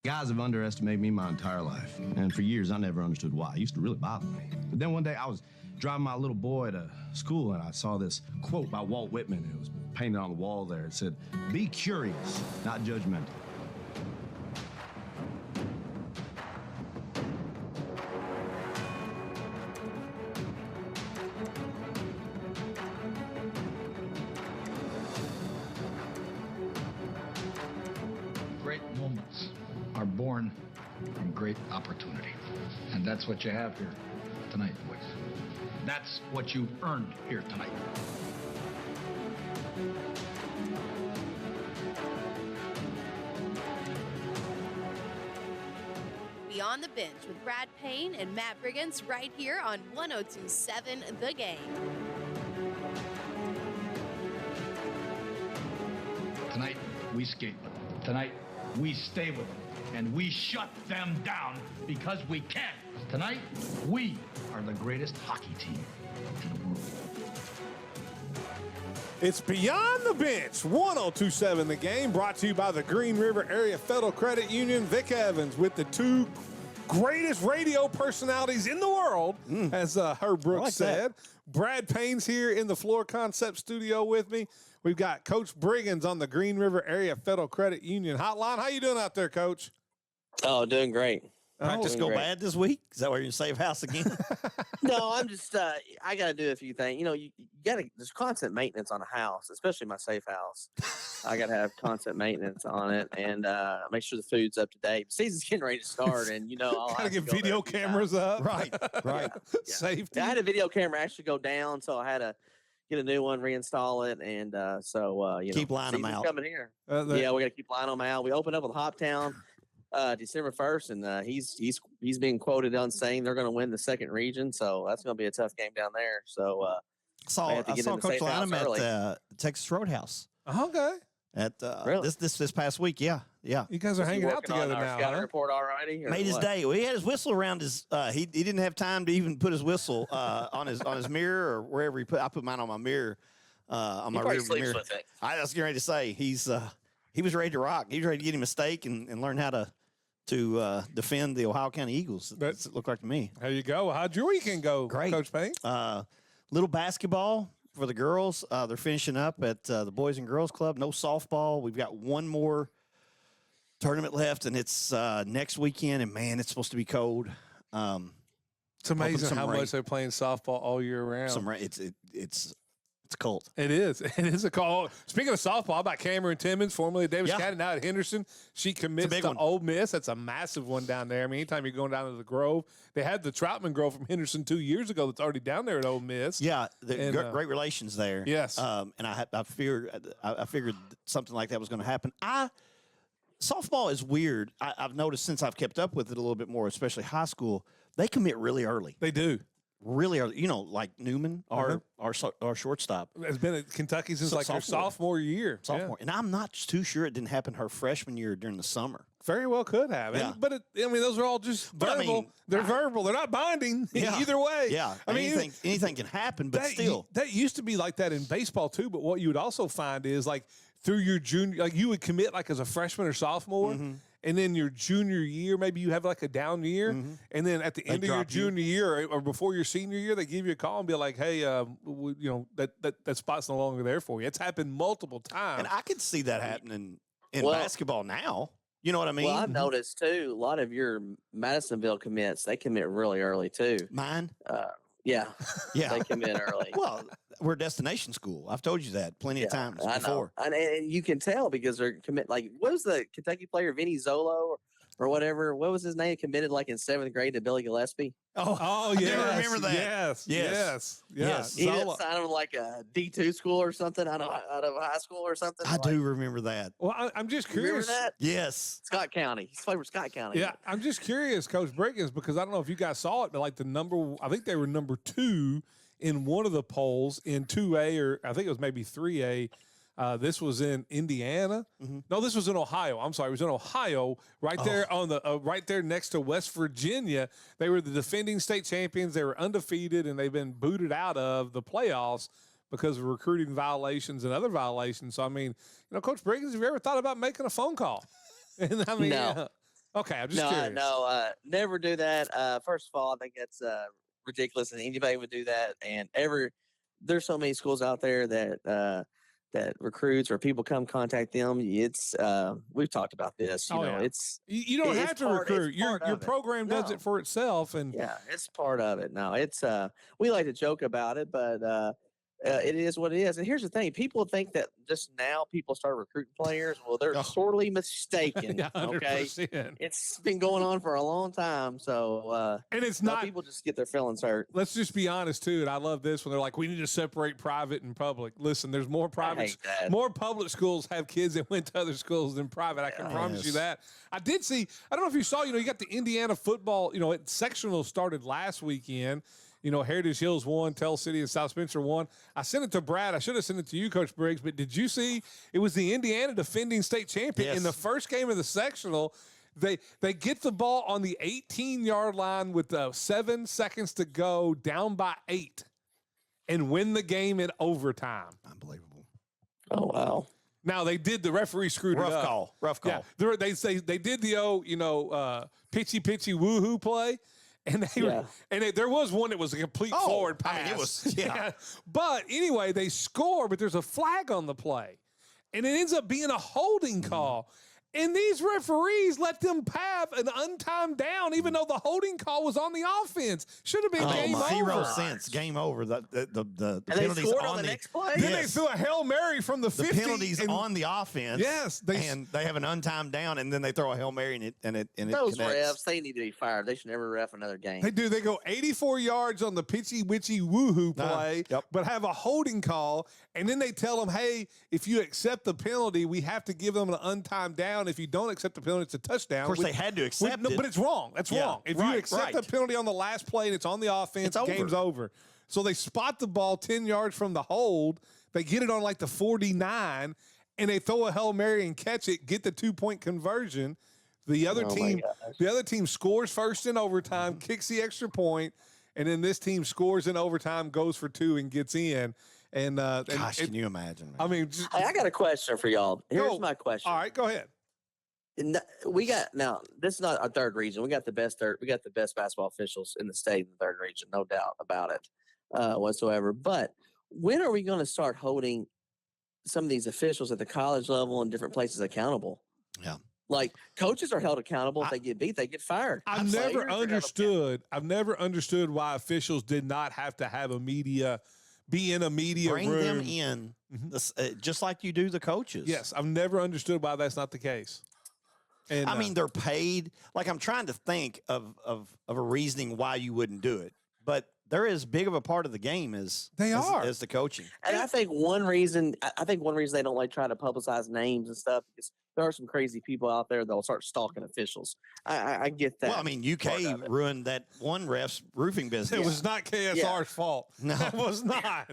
Guys have underestimated me my entire life, and for years I never understood why. It used to really bother me. But then one day I was driving my little boy to school, and I saw this quote by Walt Whitman. It was painted on the wall there. It said, "Be curious, not judgmental." Great moments are born from great opportunity. And that's what you have here tonight, boys. That's what you've earned here tonight. Beyond the Bench with Brad Payne and Matt Brigance right here on 102.7 The Game. Tonight, we skate with them. Tonight, we stay with them. And we shut them down because we can. Tonight, we are the greatest hockey team in the world. It's Beyond the Bench, 102.7 The Game, brought to you by the Green River Area Federal Credit Union. Vic Evans with the two greatest radio personalities in the world, as Herb Brooks said. Brad Payne's here in the Floor Concept studio with me. We've got Coach Brigance on the Green River Area Federal Credit Union hotline. How you doing out there, Coach? Oh, doing great. Practice go bad this week? Is that where you're safe house again? No, I'm just, I got to do a few things. You know, you got to, there's constant maintenance on a house, especially my safe house. I got to have constant maintenance on it and make sure the food's up to date. Season's getting ready to start, and, you know, I'll Gotta get video cameras up. Right. Yeah. Safety. I had a video camera actually go down, so I had to get a new one, reinstall it, and you keep know, lining them out. Coming here. Yeah, we got to keep lining them out. We opened up with Hoptown December 1st, and he's being quoted on saying they're going to win the second region, so that's going to be a tough game down there. So I saw Coach Lanham at Texas Roadhouse. Okay. Really? This past week, yeah. You guys are hanging out together now. Scouting report already. Made his day. Well, he had his whistle around his. He didn't have time to even put his whistle on his mirror or wherever he put. I put mine on my mirror. On my rear mirror. With it. I was getting ready to say he was ready to rock. He was ready to get him a steak and learn how to defend the Ohio County Eagles. That's what it looked like to me. There you go. How'd your weekend go, Great. Coach Payne? Little basketball for the girls. They're finishing up at the Boys and Girls Club. No softball. We've got one more tournament left, and it's next weekend. And, man, it's supposed to be cold. It's amazing how much they're playing softball all year round. It's a cult. It is. It is a call. Speaking of softball, how about Cameron Timmons, formerly Davis County, now at Henderson. She commits to Ole Miss. That's a massive one down there. I mean, anytime you're going down to the Grove, they had the Troutman girl from Henderson 2 years ago that's already down there at Ole Miss. Yeah, great relations there. Yes. And I figured something like that was going to happen. Softball is weird. I've noticed since I've kept up with it a little bit more, especially high school, they commit really early. They do. Really early. You know, like Newman, our shortstop. Has been at Kentucky since her sophomore year. Sophomore. Yeah. And I'm not too sure it didn't happen her freshman year during the summer. Very well could have. Yeah. But, those are all just verbal. They're verbal. They're not binding either way. Yeah. I mean, anything can happen, but still. That used to be like that in baseball, too. But what you would also find is, like, through your junior, like, you would commit, like, as a freshman or sophomore. Mm-hmm. And then your junior year, maybe you have like a down year. Mm-hmm. And then at the end of your junior year or before your senior year, they give you a call and be like, hey, that spot's no longer there for you. It's happened multiple times. And I could see that happening in basketball now. You know what I mean? Well, I've noticed, too, a lot of your Madisonville commits, they commit really early, too. Mine? Yeah. They commit early. Well, we're a destination school. I've told you that plenty of times before. And you can tell because they're like, what was the Kentucky player, Vinny Zolo or whatever? What was his name? Committed like in 7th grade to Billy Gillespie. Oh yeah. I remember that. Yes. He didn't sign him like a D2 school or something out of high school or something. I do remember that. Well, I'm just curious. Remember that? Yes. Scott County. He's played for Scott County. Yeah, I'm just curious, Coach Brigance, because I don't know if you guys saw it, but like I think they were number 2 in one of the polls in 2A, or I think it was maybe 3A. This was in Indiana. Mm-hmm. No, this was in Ohio. I'm sorry, it was in Ohio, right there on the right there next to West Virginia. They were the defending state champions. They were undefeated, and they've been booted out of the playoffs because of recruiting violations and other violations. So I mean, Coach Brigance, have you ever thought about making a phone call? And I mean, no. Okay, I'm just No, curious. never do that. First of all, I think that's ridiculous, and anybody would do that. And there's so many schools out there that recruits or people come contact them. It's we've talked about this. You know, yeah. it's You don't have to recruit. Your program does No. it for itself, and Yeah, it's part of it. No, it's we like to joke about it, but it is what it is. And here's the thing: people think that just now people start recruiting players. Well, they're sorely mistaken. yeah, 100%. Okay, it's been going on for a long time. So And it's no, not. people just get their feelings hurt. Let's just be honest too, and I love this when they're like, "We need to separate private and public." Listen, there's more more public schools have kids that went to other schools than private. I can promise you that. I did see. I don't know if you saw. You got the Indiana football. Sectional started last weekend. Heritage Hills won, Tell City and South Spencer won. I sent it to Brad. I should have sent it to you, Coach Briggs, but did you see it was the Indiana defending state champion in the first game of the sectional? They get the ball on the 18-yard line with 7 seconds to go, down by 8, and win the game in overtime. Unbelievable. Oh, wow. Now, the referee screwed it up. Rough call. Yeah, they say they did the pitchy woohoo play. And there was one that was a complete forward pass. I mean, it was, yeah. But anyway, they score, but there's a flag on the play. And it ends up being a holding call. And these referees let them have an untimed down, even though the holding call was on the offense. Should have been game over. 0 cents. Game over. The and penalties they scored on the next play. Then they threw a Hail Mary from the 50. The penalties on the offense. Yes, and they have an untimed down, and then they throw a Hail Mary, and it Those connects. refs, they need to be fired. They should never ref another game. They do. They go 84 yards on the pitchy witchy woohoo play, but have a holding call, and then they tell them, hey, if you accept the penalty, we have to give them an untimed down. If you don't accept the penalty, it's a touchdown. Of course, they had to accept it. But it's wrong. That's wrong. If you accept the penalty on the last play and it's on the offense, game's over. So they spot the ball 10 yards from the hold. They get it on like the 49, and they throw a Hail Mary and catch it, get the 2-point conversion. The other team scores first in overtime, kicks the extra point, and then this team scores in overtime, goes for 2, and gets in. And gosh, can you imagine? Man? I mean, I got a question for y'all. Here's my question. All right, go ahead. We got now. This is not our third region. We got the best basketball officials in the state in the third region, no doubt about it whatsoever. But when are we going to start holding some of these officials at the college level and different places accountable? Yeah, like coaches are held accountable. If they get beat, they get fired. I've never understood why officials did not have to have be in a media bring room. them in, just like you do the coaches. Yes, I've never understood why that's not the case. And, I mean, they're paid. Like, I'm trying to think of a reasoning why you wouldn't do it, but they're as big of a part of the game as the coaching. And I think one reason they don't like trying to publicize names and stuff is there are some crazy people out there that'll start stalking officials. I get that. Well, I mean, UK ruined that one ref's roofing business. It was not KSR's fault. No, it was not.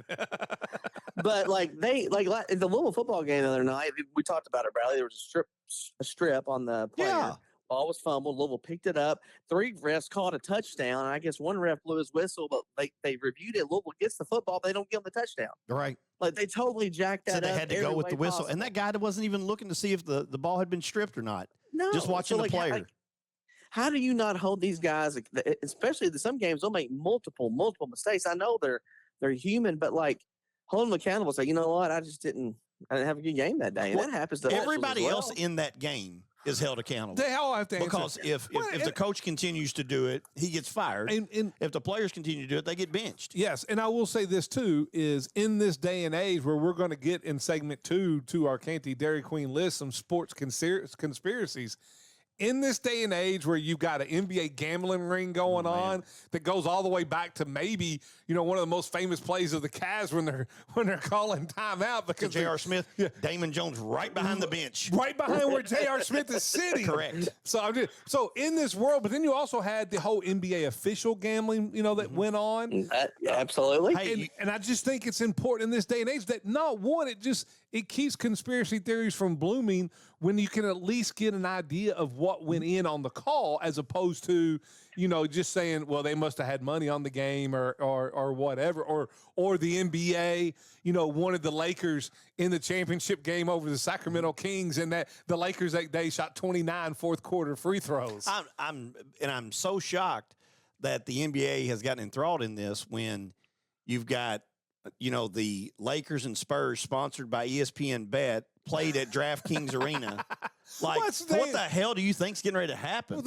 But like in the Louisville football game the other night, we talked about it, Bradley. There was a strip on the player. Yeah. Ball was fumbled. Louisville picked it up. 3 refs called a touchdown. And I guess one ref blew his whistle, but they reviewed it. Louisville gets the football. They don't give them the touchdown. Right. Like they totally jacked that up. So they had to go with the whistle. Possible. And that guy wasn't even looking to see if the ball had been stripped or not. No. Just watching the player. How do you not hold these guys, especially in some games, they'll make multiple mistakes. I know they're human, but like hold them accountable. Say, you know what? I didn't have a good game that day. And that happens to everybody else in that game is held accountable. They all have to answer. Because if the coach continues to do it, he gets fired. And if the players continue to do it, they get benched. Yes, and I will say this too, is in this day and age where we're going to get in segment 2 to our Canty Dairy Queen list some sports conspiracies. In this day and age where you've got an NBA gambling ring going on that goes all the way back to maybe, one of the most famous plays of the Cavs when they're calling timeout because J.R. Smith, Damon Jones right behind the bench. Right behind where J.R. Smith is sitting. Correct. So in this world, but then you also had the whole NBA official gambling, that went on. Absolutely. And I just think it's important in this day and age that it keeps conspiracy theories from blooming when you can at least get an idea of what went in on the call, as opposed to, just saying, well, they must have had money on the game or whatever, or the NBA, wanted the Lakers in the championship game over the Sacramento Kings, and that the Lakers that day shot 29 fourth quarter free throws. I'm so shocked that the NBA has gotten enthralled in this when you've got, the Lakers and Spurs sponsored by ESPN Bet played at DraftKings Arena. Like, what the hell do you think's getting ready to happen?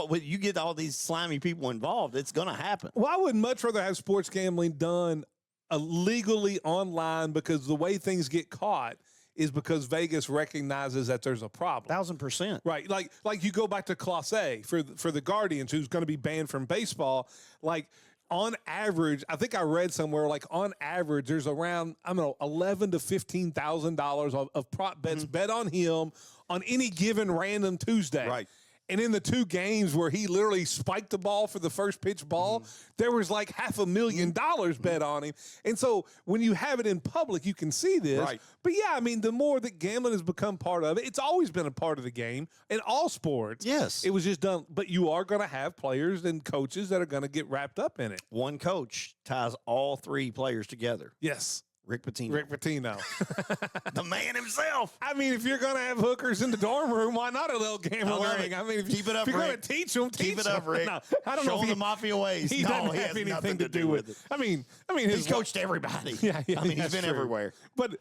With you get all these slimy people involved, it's going to happen. Well, I would much rather have sports gambling done legally online, because the way things get caught is because Vegas recognizes that there's a problem. 1,000%. Right. Like you go back to Class A for the Guardians, who's going to be banned from baseball. Like, on average, I think I read somewhere, like on average, there's around, $11,000 to $15,000 of prop bets bet on him on any given random Tuesday. Right. And in the two games where he literally spiked the ball for the first pitch ball, there was like $500,000 bet on him. And so when you have it in public, you can see this. Right. But yeah, the more that gambling has become part of it, it's always been a part of the game in all sports. Yes. It was just done. But you are going to have players and coaches that are going to get wrapped up in it. One coach ties all three players together. Yes. Rick Pitino. The man himself. If you're going to have hookers in the dorm room, why not a little gambling ring? Keep it up, if you're going Rick. to teach them, Keep it up, Rick. No, I don't Show know him the mafia ways. He doesn't have anything to do with it. He's coached everybody. Yeah, he's been everywhere. But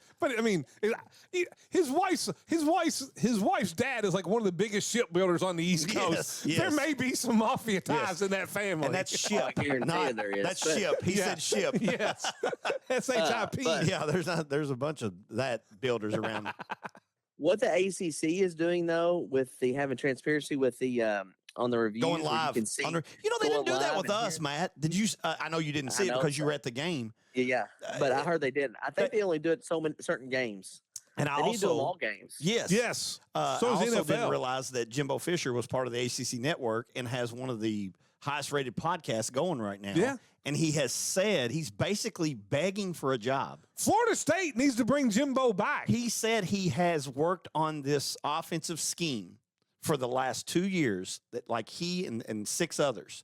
his wife's dad is like one of the biggest shipbuilders on the East Coast. Yes. There may be some mafia ties in that family. And that's ship. That's ship. He said ship. Yes. SHIP. Yeah, there's a bunch of that builders around. What the ACC is doing though, with the having transparency with the on the reviews, going live. You can see, they didn't do that with us, Matt. Did you? I know you didn't see it because you were at the game. Yeah, but I heard they didn't. I think they only do it certain games. And they need to do them all games. Yes. So I is also NFL. didn't realize that Jimbo Fisher was part of the ACC network and has one of the highest rated podcasts going right now. Yeah. And he has said he's basically begging for a job. Florida State needs to bring Jimbo back. He said he has worked on this offensive scheme for the last 2 years, that like he and 6 others,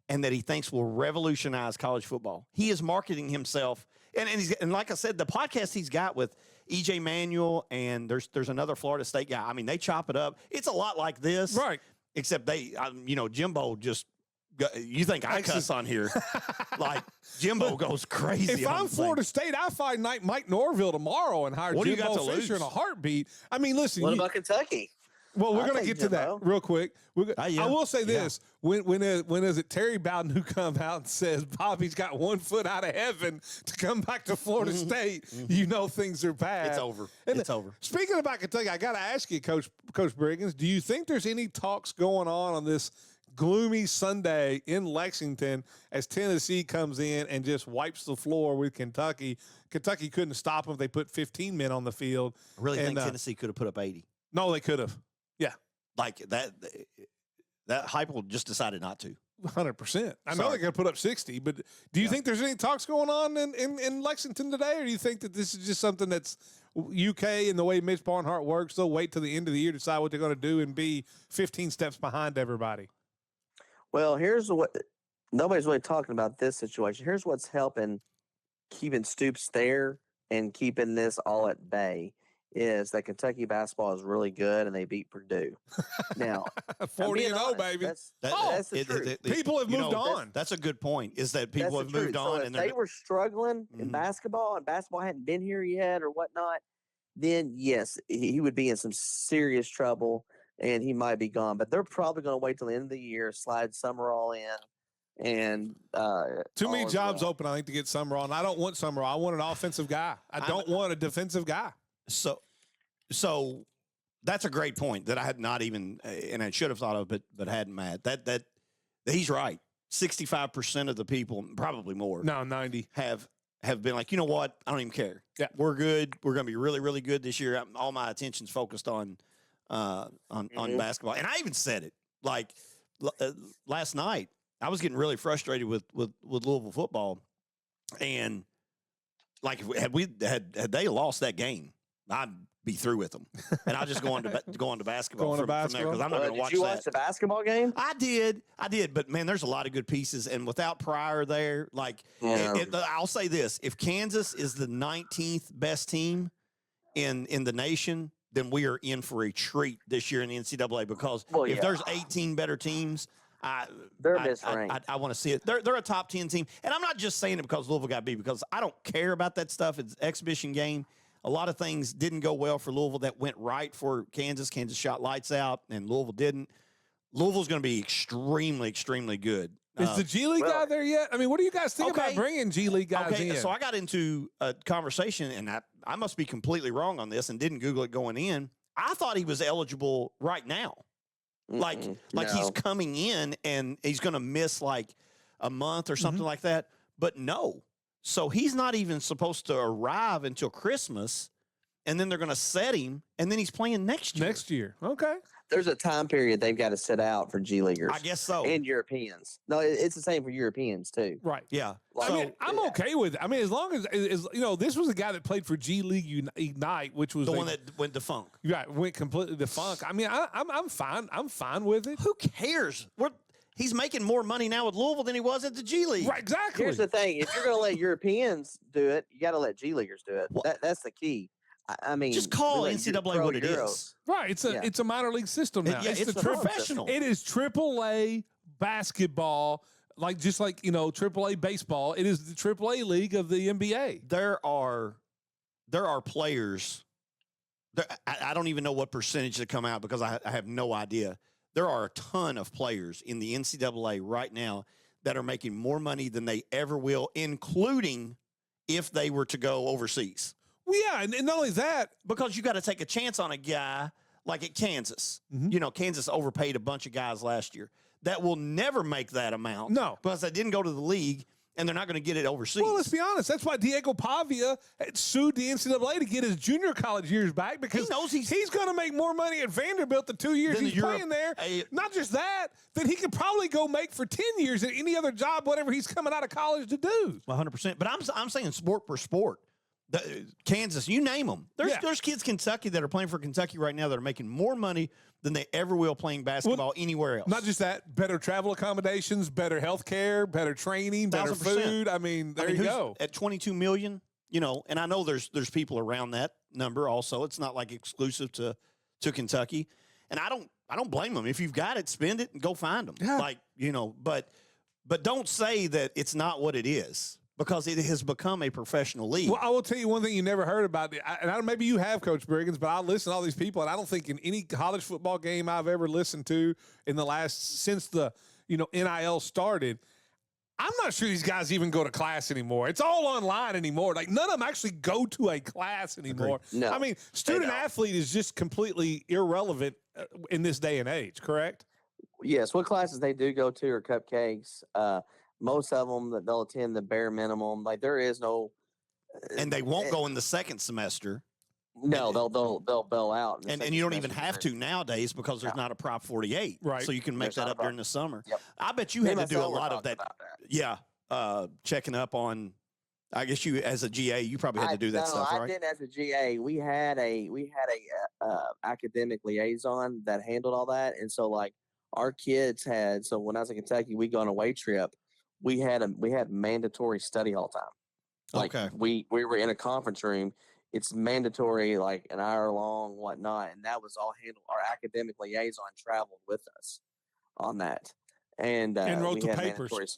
and that he thinks will revolutionize college football. He is marketing himself. And like I said, the podcast he's got with EJ Manuel, and there's another Florida State guy. They chop it up. It's a lot like this. Right. Except Jimbo just, you think I cuss on here. Like, Jimbo goes crazy. If I'm Florida State, I fight Mike Norville tomorrow and hire Jimbo Fisher in a heartbeat. Listen. What about Kentucky? Well, we're going to get to that real quick. I will say this. When is it Terry Bowden who come out and says Bobby's got 1 foot out of heaven to come back to Florida State, things are bad. It's over. It's over. Speaking about Kentucky, I got to ask you, Coach Brigance, do you think there's any talks going on this gloomy Sunday in Lexington as Tennessee comes in and just wipes the floor with Kentucky? Kentucky couldn't stop them if they put 15 men on the field. I really think Tennessee could have put up 80. No, they could have. Yeah. Like that Heupel just decided not to. 100%. I know they're going to put up 60, but do you think there's any talks going on in Lexington today, or do you think that this is just something that's UK and the way Mitch Barnhart works, they'll wait till the end of the year to decide what they're going to do and be 15 steps behind everybody? Well, here's what nobody's really talking about this situation. Here's what's helping keeping Stoops there and keeping this all at bay is that Kentucky basketball is really good and they beat Purdue. Now, 40-0, baby. That's the truth. People have moved on. That's a good point, is that people have moved on. So if they were struggling in basketball and basketball hadn't been here yet or whatnot, then yes, he would be in some serious trouble and he might be gone. But they're probably going to wait till the end of the year, slide Summerall in, and too many jobs open, I think, to get Summerall. And I don't want Summerall. I want an offensive guy. I don't want a defensive guy. So that's a great point that I had not even, and I should have thought of, but hadn't, Matt. That he's right. 65% of the people, probably more. No, 90 have been like, you know what? I don't even care. Yeah, we're good. We're going to be really, really good this year. All my attention's focused on basketball. And I even said it like last night. I was getting really frustrated with Louisville football, and like had they lost that game, I'd be through with them, and I'll just go on to basketball from there because I'm not going to watch Did you that. watch the basketball game? I did, but man, there's a lot of good pieces, and without Pryor there, like I'll say this: if Kansas is the 19th best team in the nation, then we are in for a treat this year in the NCAA because if there's 18 better teams. They're misranked. I want to see it. They're a top 10 team, and I'm not just saying it because Louisville got beat. Because I don't care about that stuff. It's an exhibition game. A lot of things didn't go well for Louisville that went right for Kansas. Kansas shot lights out, and Louisville didn't. Louisville's going to be extremely, extremely good. Is the G League guy there yet? I mean, what do you guys think about bringing G League guys in? So I got into a conversation, and I must be completely wrong on this and didn't Google it going in. I thought he was eligible right now. Like he's coming in and he's going to miss like a month or something like that. But no. So he's not even supposed to arrive until Christmas, and then they're going to set him, and then he's playing next year. Next year. Okay. There's a time period they've got to sit out for G Leaguers. I guess so. And Europeans. No, it's the same for Europeans, too. Right. Yeah. Like, I mean, I'm okay with it. I mean, as long as this was a guy that played for G League Ignite, which was the one that went defunct. Right, went completely defunct. I mean, I'm fine. I'm fine with it. Who cares? He's making more money now with Louisville than he was at the G League. Right, exactly. Here's the thing: if you're going to let Europeans do it, you got to let G Leaguers do it. That's the key. I mean, just call NCAA what it is. Right, it's a minor league system now. It's professional. It is AAA basketball, just like AAA baseball. It is the AAA league of the NBA. There are players. I don't even know what percentage to come out because I have no idea. There are a ton of players in the NCAA right now that are making more money than they ever will, including if they were to go overseas. Well, yeah, and not only that, because you got to take a chance on a guy like at Kansas. Kansas overpaid a bunch of guys last year that will never make that amount. No. Because they didn't go to the league, and they're not going to get it overseas. Well, let's be honest. That's why Diego Pavia sued the NCAA to get his junior college years back because he knows he's going to make more money at Vanderbilt the 2 years he's playing there. Not just that he could probably go make for 10 years at any other job, whatever he's coming out of college to do. 100%. But I'm saying sport per sport. Kansas, you name them. There's kids in Kentucky that are playing for Kentucky right now that are making more money than they ever will playing basketball anywhere else. Not just that, better travel accommodations, better health care, better training, better 1,000%. food. I mean, there you go. At 22 million, and I know there's people around that number also. It's not like exclusive to Kentucky. And I don't blame them. If you've got it, spend it and go find them. Yeah. But don't say that it's not what it is. Because it has become a professional league. Well, I will tell you one thing you never heard about. Maybe you have, Coach Brigance, but I listen to all these people, and I don't think in any college football game I've ever listened to since the NIL started, I'm not sure these guys even go to class anymore. It's all online anymore. Like, none of them actually go to a class anymore. No, I mean, student-athlete is just completely irrelevant in this day and age, correct? Yes, what classes they do go to are cupcakes. Most of them that they'll attend the bare minimum. Like there is no, and they won't go in the second semester. No, they'll bail out. And you don't even have to nowadays because there's not a Prop 48. Right. So you can make that up during the summer. Yep. I bet you had to do a lot of that. Yeah. Checking up on, I guess you as a GA, you probably had to do that stuff, right? I didn't as a GA. We had a academic liaison that handled all that. And so like our kids so when I was in Kentucky, we go on a away trip. We had mandatory study all the time. Like we were in a conference room. It's mandatory, like an hour long, whatnot, and that was all handled. Our academic liaison traveled with us on that, and wrote we the had papers.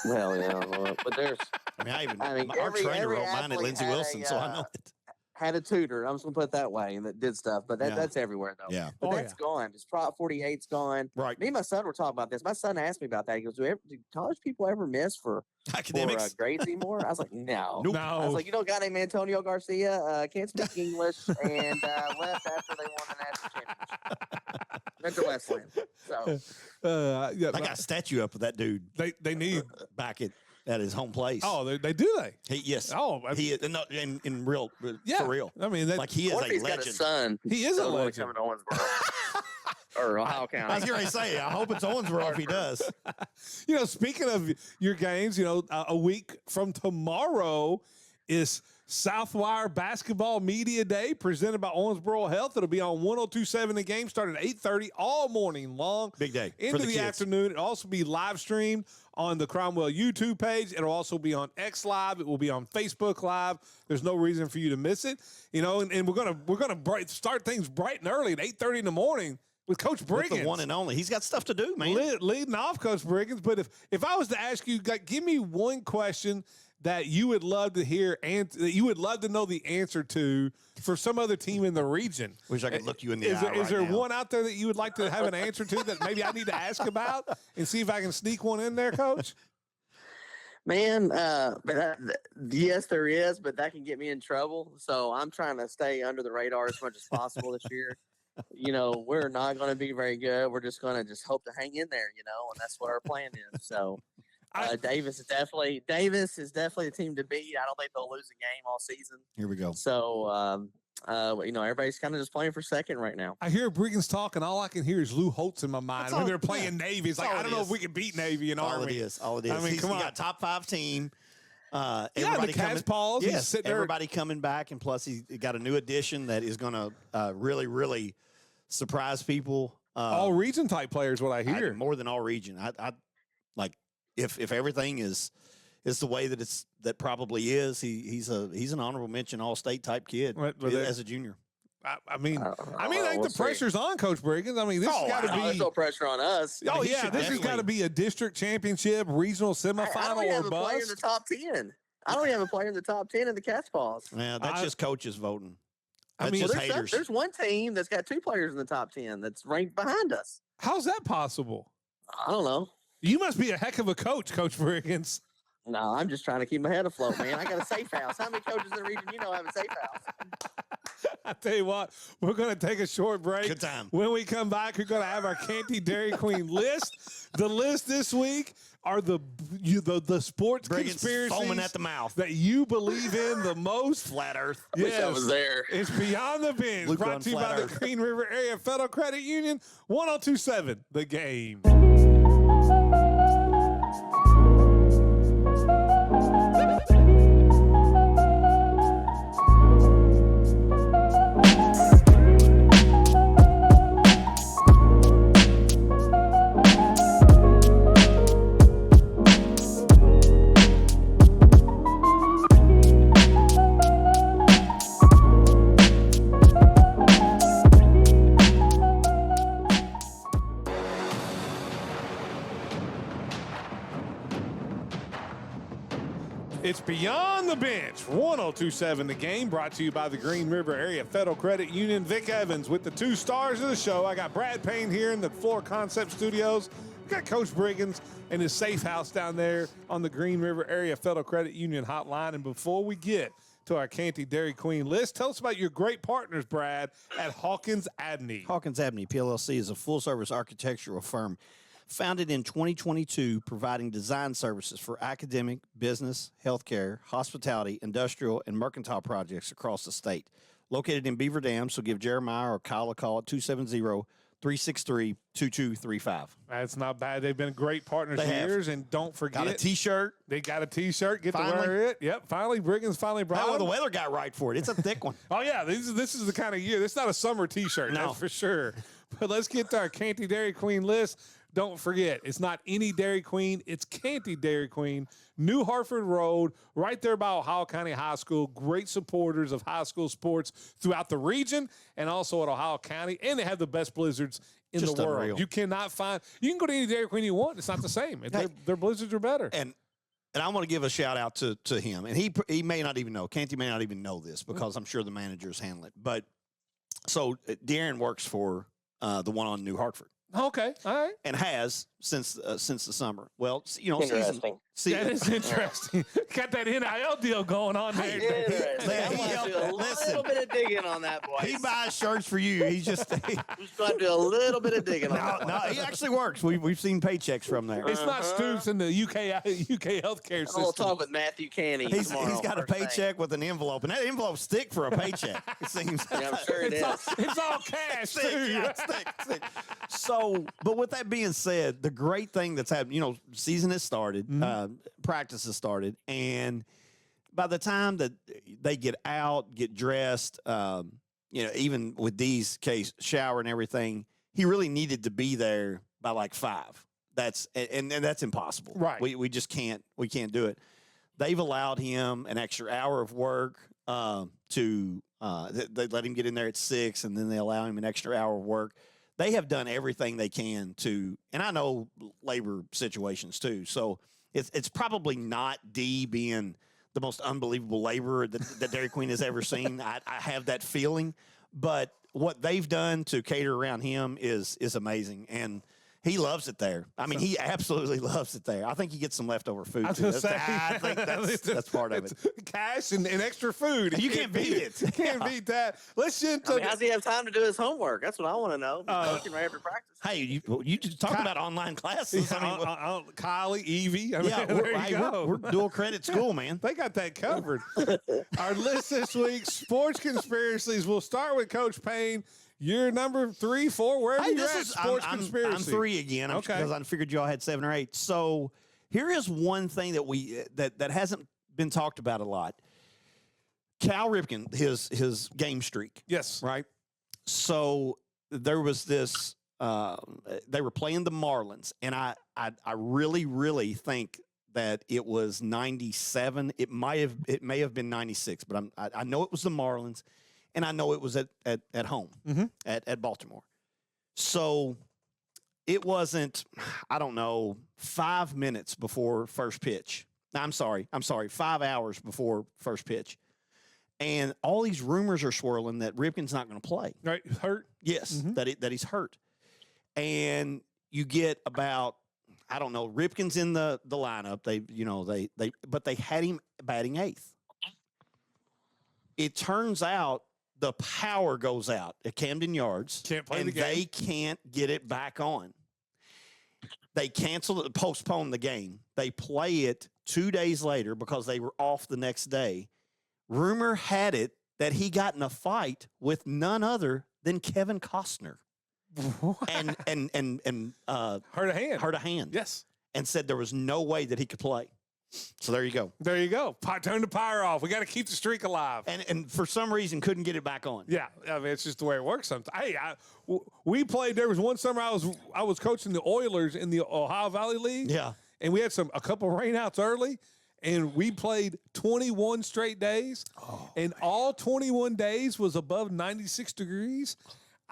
Well, but there's. Our trainer wrote mine at Lindsey Wilson, so I know it. Had a tutor. I'm just gonna put it that way, and that did stuff. But that's everywhere though. Yeah, but that's gone. It's Prop 48's gone. Right. Me and my son were talking about this. My son asked me about that. He goes, "Do college people ever miss for academics grades anymore?" I was like, "No." Nope. No. I was like, "You know, a guy named Antonio Garcia can't speak English and left after they won the national championship." Went to Westland. So I got a statue up of that dude. They need back at his home place. Oh, they do they? Yes. Oh, he is in real for real. I mean, like he is a legend. Got a son. He is a legend. Coming to Owensboro or Ohio County. I was going to say, I hope it's Owensboro if he does. Speaking of your games, a week from tomorrow is Southwire Basketball Media Day presented by Owensboro Health. It'll be on 102.7 The Game, starting at 8:30 all morning long. Big day into for the the kids. afternoon. It'll also be live streamed on the Cromwell YouTube page. It'll also be on X Live. It will be on Facebook Live. There's no reason for you to miss it. You know, and we're gonna start things bright and early at 8:30 in the morning with Coach Brigance. With the one and only. He's got stuff to do, man. Leading off, Coach Brigance. But if I was to ask you, give me one question that you would love to hear and that you would love to know the answer to for some other team in the region. Wish I could look you in the eye Is there now. one out there that you would like to have an answer to that maybe I need to ask about and see if I can sneak one in there, Coach? Man, yes, there is, but that can get me in trouble. So I'm trying to stay under the radar as much as possible this year. You know, we're not going to be very good. We're just going to just hope to hang in there, you know, and that's what our plan is. So Davis is definitely the team to beat. I don't think they'll lose a game all season. Here we go. So, you know, everybody's kind of just playing for second right now. I hear Brigance talk, and all I can hear is Lou Holtz in my mind. That's When all- they're playing yeah. Navy, it's like, All I it don't know is. if we can beat Navy and All Army. it is. All it is. I mean, He's come on. got top 5 team. Yeah, Everybody the Cats Paws. He's Yes, sitting there. everybody coming back, and plus he got a new addition that is going to really, really surprise people. All region type players, what I hear. More than all region. I like if everything is the way that probably is. He's an honorable mention All State type kid as a junior. I think we'll the see. pressure's on Coach Brigance. I mean, this has got to There's be. no pressure on us. Oh, he yeah, should this has got to be a district championship, regional I semifinal, don't even have or a player in the bust. top 10. I don't even have a player in the top 10 in the Cats Paws. Yeah, that's just coaches voting. I That's mean, just Well, haters. there's one team that's got 2 players in the top 10 that's ranked behind us. How's that possible? I don't know. You must be a heck of a coach, Coach Brigance. No, I'm just trying to keep my head afloat, man. I got a safe house. How many coaches in the region you know have a safe house? I tell you what, we're going to take a short break. Good time. When we come back, we're going to have our Canty Dairy Queen list. The list this week are the sports Brigance conspiracies foaming at the mouth. that you believe in the most. Flat Earth. Wish I was there. It's Beyond the Bench, Luke brought on to you Flat by Earth. the Green River Area Federal Credit Union, 102.7 The Game. It's Beyond the Bench, 102.7 The Game, brought to you by the Green River Area Federal Credit Union. Vic Evans with the 2 stars of the show. I got Brad Payne here in the Floor Concept Studios. We got Coach Brigance in his safe house down there on the Green River Area Federal Credit Union hotline. And before we get to our Canty Dairy Queen list, tell us about your great partners, Brad, at Hawkins Abney. Hawkins Abney PLLC is a full-service architectural firm founded in 2022, providing design services for academic, business, healthcare, hospitality, industrial, and mercantile projects across the state. Located in Beaver Dam, so give Jeremiah or Kyle a call at 270-363-2235. That's not bad. They've been great partners They for have. years, and don't forget. Got a T-shirt. They got a T-shirt. Get to Finally. wear it. Yep, finally, Brigance finally brought Oh, one. the weather got right for it. It's a thick one. Oh, yeah, this is the kind of year. This is not a summer T-shirt, No. that's for sure. But let's get to our Canty Dairy Queen list. Don't forget, it's not any Dairy Queen. It's Canty Dairy Queen, New Hartford Road, right there by Ohio County High School. Great supporters of high school sports throughout the region and also at Ohio County. And they have the best blizzards in Just the world. unreal. You cannot find – you can go to any Dairy Queen you want. It's not the same. Their blizzards are better. And I want to give a shout out to him. And he may not even know. Canty may not even know this because I'm sure the managers handle it. But so Darren works for the one on New Hartford. Okay, all right. And has since the summer. Well, Interesting. That is interesting. Got that NIL deal going on there. Interesting. Yeah, I'm he going to do a helped- listen. little bit of digging on that, boy. he buys shirts for you. He's just Who's going to do a little bit of digging on no, that no. one. He actually works. We've seen paychecks from there. It's not Stoops in the UK healthcare I'll system. talk with Matthew Canny He's tomorrow. got a first thing. paycheck with an envelope, and that envelope stick for a paycheck. It seems. Yeah, I'm sure it It's all, is. it's all cash, Stick, too. yeah, stick. So, but with that being said, the great thing that's happened, season has started, practice has started, and by the time that they get out, get dressed, even with Dee's case, shower and everything, he really needed to be there by like 5. That's and that's impossible. Right. We just can't do it. They've allowed him an extra hour of work they let him get in there at 6, and then they allow him an extra hour of work. They have done everything they can to, and I know labor situations too. So it's probably not Dee being the most unbelievable laborer that Dairy Queen has ever seen. I have that feeling, but what they've done to cater around him is amazing, and he loves it there. I mean, he absolutely loves it there. I think he gets some leftover food too. I think that's part of it. Cash and extra food. You can't beat it. Can't beat that. Let's get to. How's he have time to do his homework? That's what I want to know. Coaching right after practice. Hey, you just talk about online classes. Kylie, Evie. We're dual credit school, man. They got that covered. Our list this week: sports conspiracies. We'll start with Coach Payne. You're number 3, 4, wherever you're at. Sports conspiracy. I'm 3 again. Okay. Because I figured y'all had 7 or 8. So here is one thing that that hasn't been talked about a lot. Cal Ripken, his game streak. Yes. Right. So there was this. They were playing the Marlins, and I really, really think that it was 97. It may have been 96, but I know it was the Marlins. And I know it was at home, at Baltimore. So it wasn't, 5 minutes before first pitch. I'm sorry, 5 hours before first pitch. And all these rumors are swirling that Ripken's not going to play. Right, hurt? Yes, that he's hurt. And you get about, Ripken's in the lineup. But they had him batting 8th. It turns out the power goes out at Camden Yards. Can't play and the game. They can't get it back on. They postpone the game. They play it 2 days later because they were off the next day. Rumor had it that he got in a fight with none other than Kevin Costner. and hurt a hand. Yes. And said there was no way that he could play. So there you go. There you go. Turn the power off. We got to keep the streak alive. And for some reason couldn't get it back on. Yeah, I mean it's just the way it works sometimes. Hey, we played. There was one summer I was coaching the Oilers in the Ohio Valley League. Yeah, and we had a couple rainouts early, and we played 21 straight days, and all 21 days was above 96 degrees.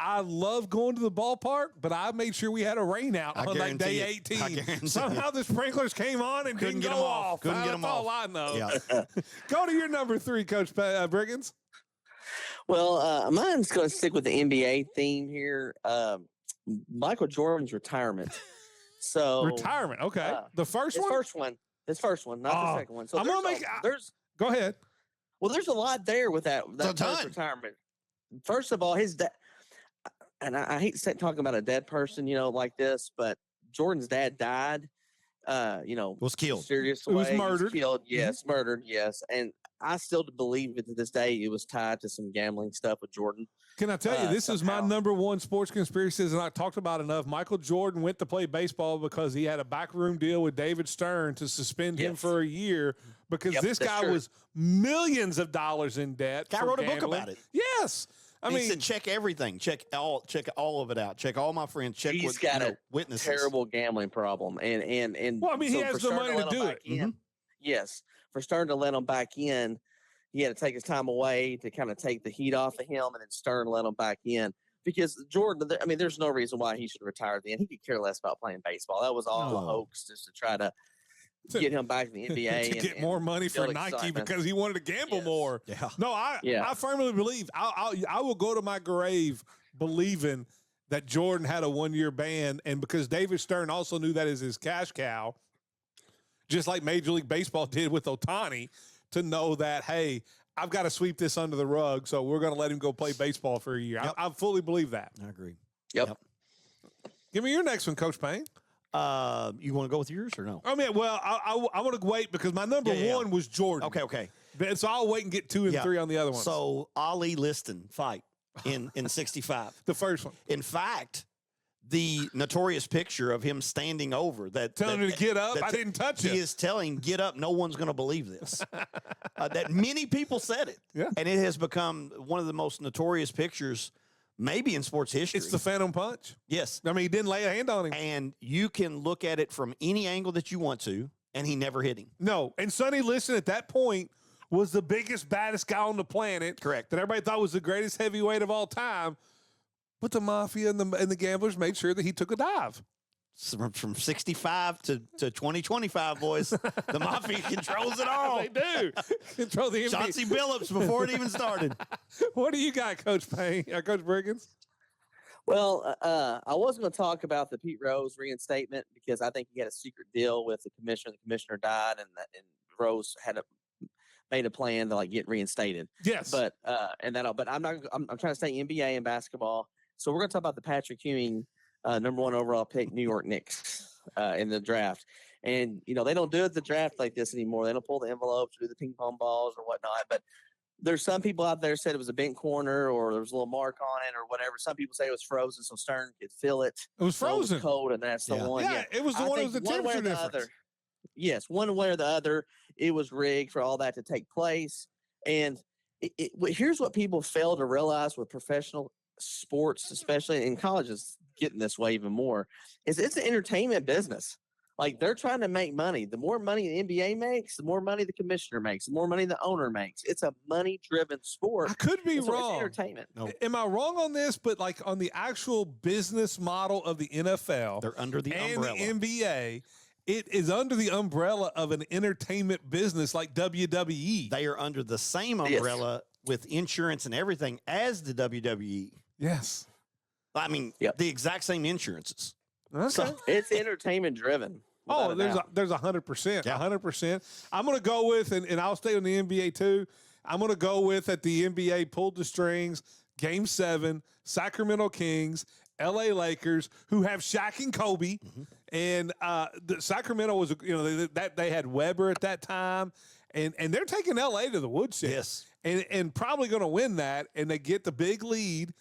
I love going to the ballpark, but I made sure we had a rain out on like day 18. Somehow the sprinklers came on and didn't go off. Couldn't get them off. That's all I know. Yeah. Go to your number 3, Coach Brigance. Well, mine's going to stick with the NBA theme here. Michael Jordan's retirement. So retirement, okay. The first one? His first one, not the second one. So I'm gonna go ahead. Well, there's a lot there with that first retirement. First of all, his dad. And I hate talking about a dead person, like this, but Jordan's dad died, was killed. Serious way. Was murdered. Was killed, yes, murdered, yes. And I still believe it to this day it was tied to some gambling stuff with Jordan. Can I tell you, this is my number 1 sports conspiracy, and I talked about enough. Michael Jordan went to play baseball because he had a backroom deal with David Stern to suspend him for a year because this guy was millions of dollars in debt. Guy wrote a book about it. Yes. I mean, he said, check everything. Check all of it out. Check all my friends. Check he's what, got a witnesses. Terrible gambling problem. And well, I mean, he has the money to do it. Yes. For Stern to let him back in, he had to take his time away to kind of take the heat off of him, and then Stern let him back in. Because Jordan, I mean, there's no reason why he should retire at the end. He could care less about playing baseball. That was all a hoax just to try to get him back in the NBA. To get more money for Nike because he wanted to gamble more. Yeah. No, I firmly believe I will go to my grave believing that Jordan had a 1-year ban, and because David Stern also knew that as his cash cow, just like Major League Baseball did with Ohtani, to know that, hey, I've got to sweep this under the rug, so we're going to let him go play baseball for a year. Yep. I fully believe that. I agree. Yep. Give me your next one, Coach Payne. You want to go with yours or no? I mean, well, I want to wait because my number 1 was Jordan. Okay. So I'll wait and get 2 and 3 on the other ones. So Ali Liston fight in 65. The first one. In fact, the notorious picture of him standing over that Telling him to get up. I didn't touch it. He is telling, get up. No one's going to believe this. That many people said it. Yeah. And it has become one of the most notorious pictures maybe in sports history. It's the Phantom Punch. Yes. I mean, he didn't lay a hand on him. And you can look at it from any angle that you want to, and he never hit him. No. And Sonny Liston at that point was the biggest, baddest guy on the planet. Correct. That everybody thought was the greatest heavyweight of all time. But the Mafia and the gamblers made sure that he took a dive. From 65 to 2025, boys. The Mafia controls it all. They do. Control the NBA. Chauncey Billups before it even started. What do you got, Coach Payne? Coach Brigance? Well, I was going to talk about the Pete Rose reinstatement because I think he had a secret deal with the commissioner. The commissioner died, and Rose made a plan to like get reinstated. Yes. But I'm trying to stay NBA and basketball. So we're going to talk about the Patrick Ewing, number 1 overall pick, New York Knicks, in the draft. And, you know, they don't do it the draft like this anymore. They don't pull the envelopes, do the ping pong balls or whatnot. But there's some people out there said it was a bent corner or there was a little mark on it or whatever. Some people say it was frozen so Stern could feel it. It was frozen. It was cold, and that's the one. Yeah, it was the one that was the temperature difference. Yes, one way or the other, it was rigged for all that to take place. And here's what people fail to realize with professional sports, especially in colleges, getting this way even more, is it's an entertainment business. Like they're trying to make money. The more money the NBA makes, the more money the commissioner makes, the more money the owner makes. It's a money-driven sport. I could be so wrong. It's entertainment. No. Am I wrong on this? But like on the actual business model of the NFL, They're under the and umbrella. the NBA, it is under the umbrella of an entertainment business like WWE. They are under the same umbrella with insurance and everything as the WWE. Yes. I mean, the exact same insurances. Okay. So It's entertainment driven. Oh, there's 100%. Yeah. 100%. I'm going to go with, and I'll stay on the NBA too. I'm going to go with that the NBA pulled the strings, Game 7, Sacramento Kings, LA Lakers, who have Shaq and Kobe. Mm-hmm. And the Sacramento was, you know, they had Weber at that time. And they're taking LA to the woodshed. Yes. And probably going to win that. And they get the big lead.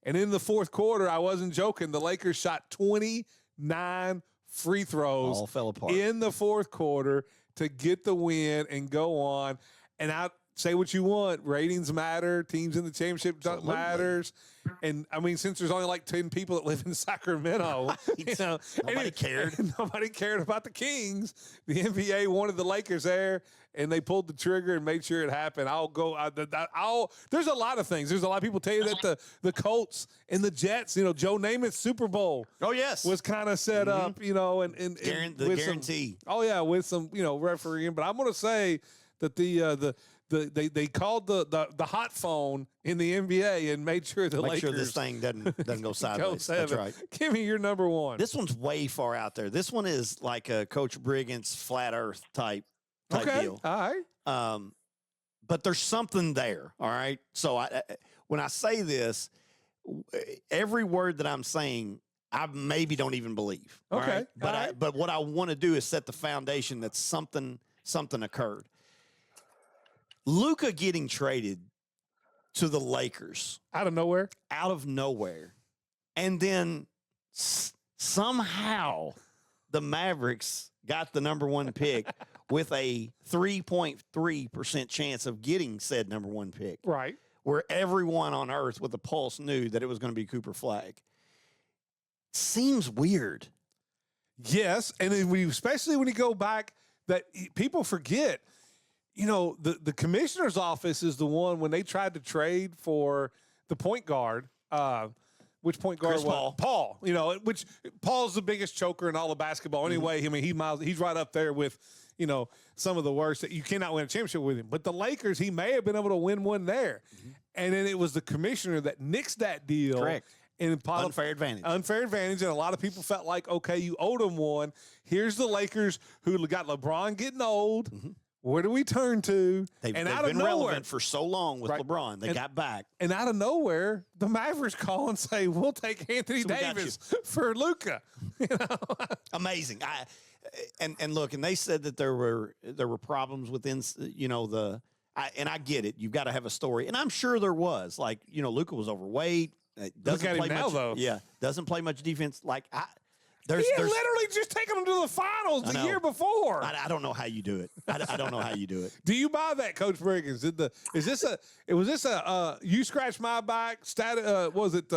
And in the fourth quarter, I wasn't joking, the Lakers shot 29 free throws. All fell apart. In the fourth quarter to get the win and go on. And I say what you want. Ratings matter. Teams in the championship matters. And I mean, since there's only like 10 people that live in Sacramento, you know, Nobody cared. Nobody cared about the Kings. The NBA wanted the Lakers there, and they pulled the trigger and made sure it happened. There's a lot of things. There's a lot of people tell you that the Colts and the Jets, you know, Joe Namath's Super Bowl. Oh, yes. Was kind of set up, you know, and with guarantee. With some, you know, refereeing. But I'm going to say that they called the hot phone in the NBA and made sure the Lakers. Make sure this thing doesn't go sideways. That's right. Give me your number one. This one's way far out there. This one is like a Coach Brigance flat Earth type deal. All right. But there's something there. All right. So when I say this, every word that I'm saying, I maybe don't even believe. Okay. All right? All But what I want to do is set the foundation that something occurred. Luka getting traded to the Lakers out of nowhere, and then somehow the Mavericks got the number 1 pick with a 3.3% chance of getting said number 1 pick. Right. Where everyone on earth with a pulse knew that it was going to be Cooper Flagg. Seems weird. Yes, and then especially when you go back, that people forget. You know, the commissioner's office is the one when they tried to trade for the point guard. Which point guard Chris was Paul? You know, which Paul's the biggest choker in all of basketball. Anyway, I mean, he's right up there with, you know, some of the worst that you cannot win a championship with him. But the Lakers, he may have been able to win one there, and then it was the commissioner that nixed that deal. Correct. And unfair advantage. And a lot of people felt like, okay, you owed them one. Here's the Lakers who got LeBron getting old. Where do we turn to? They've been relevant for so long with LeBron. They got back. And out of nowhere, the Mavericks call and say, we'll take Anthony Davis for Luka. You know? Amazing. And look, and they said that there were problems within, you know, and I get it. You've got to have a story. And I'm sure there was. Like, you know, Luka was overweight. doesn't at him play now, much, though. Yeah, doesn't play much defense. Like He had literally just taken them to the finals the year before. I don't know how you do it. I don't know how you do it. Do you buy that, Coach Brigance? Was this a you scratch my back was it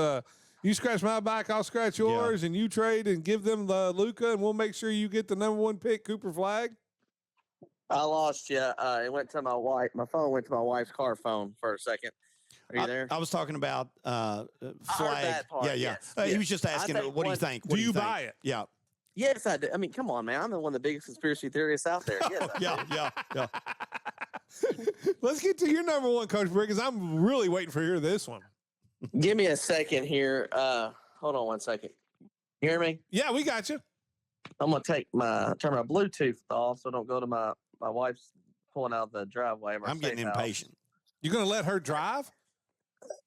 you scratch my back, I'll scratch yours, and you trade and give them the Luka, and we'll make sure you get the #1 pick, Cooper Flag? I lost you. It went to my wife. My phone went to my wife's car phone for a second. Are you there? I was talking about Flag. that part, Yeah. yes, He yes. was just asking, what do you think? What Do you think? buy it? Yeah. Yes, I do. I mean, come on, man. I'm one of the biggest conspiracy theorists out there. Yes, I do. Yeah. Let's get to your #1, Coach Brigance. I'm really waiting for hear this one. Give me a second here. Hold on 1 second. You hear me? Yeah, we got you. I'm gonna turn my Bluetooth off so don't go to my wife's pulling out the driveway. Of our I'm getting safe house. impatient. You're going to let her drive?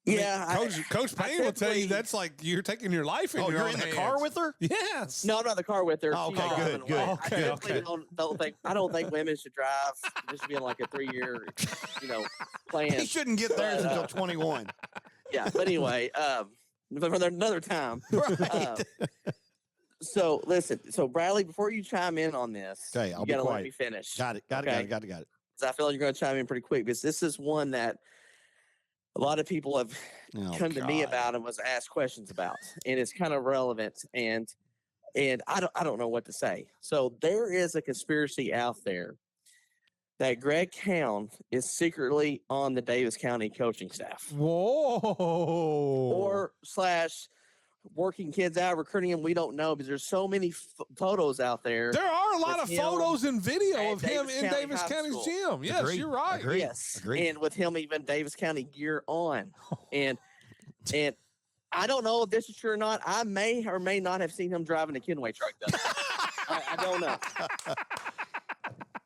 Yeah, Coach Payne will tell you typically- that's like you're taking your life in Oh, your you're own in the hands. car with her? Yes. No, I'm not in the car with her. Oh, She's okay, driving good. away. Okay, I typically okay. don't think women should drive. This should be like a 3-year, plan. He shouldn't get theirs until 21. Yeah, but anyway, for another time. Right. So listen, Bradley, before you chime in on this, Okay, I'll you be gotta let quiet. me finish. Got it. Okay? Got it. 'Cause I feel like you're gonna chime in pretty quick because this is one that a lot of people have Oh, come to me God. about and was asked questions about, and it's kind of relevant. And I don't know what to say. So there is a conspiracy out there that Greg Cowan is secretly on the Davis County coaching staff, Whoa. or / working kids out, recruiting them. We don't know because there's so many photos out there. There are a lot with of him photos and video at of him Davis in County Davis High County's School. gym. Yes, Agreed. you're right. Agreed. Yes, Agreed. and with him even Davis County gear on, and I don't know if this is true or not. I may or may not have seen him driving a Kenway truck. Though. I don't know.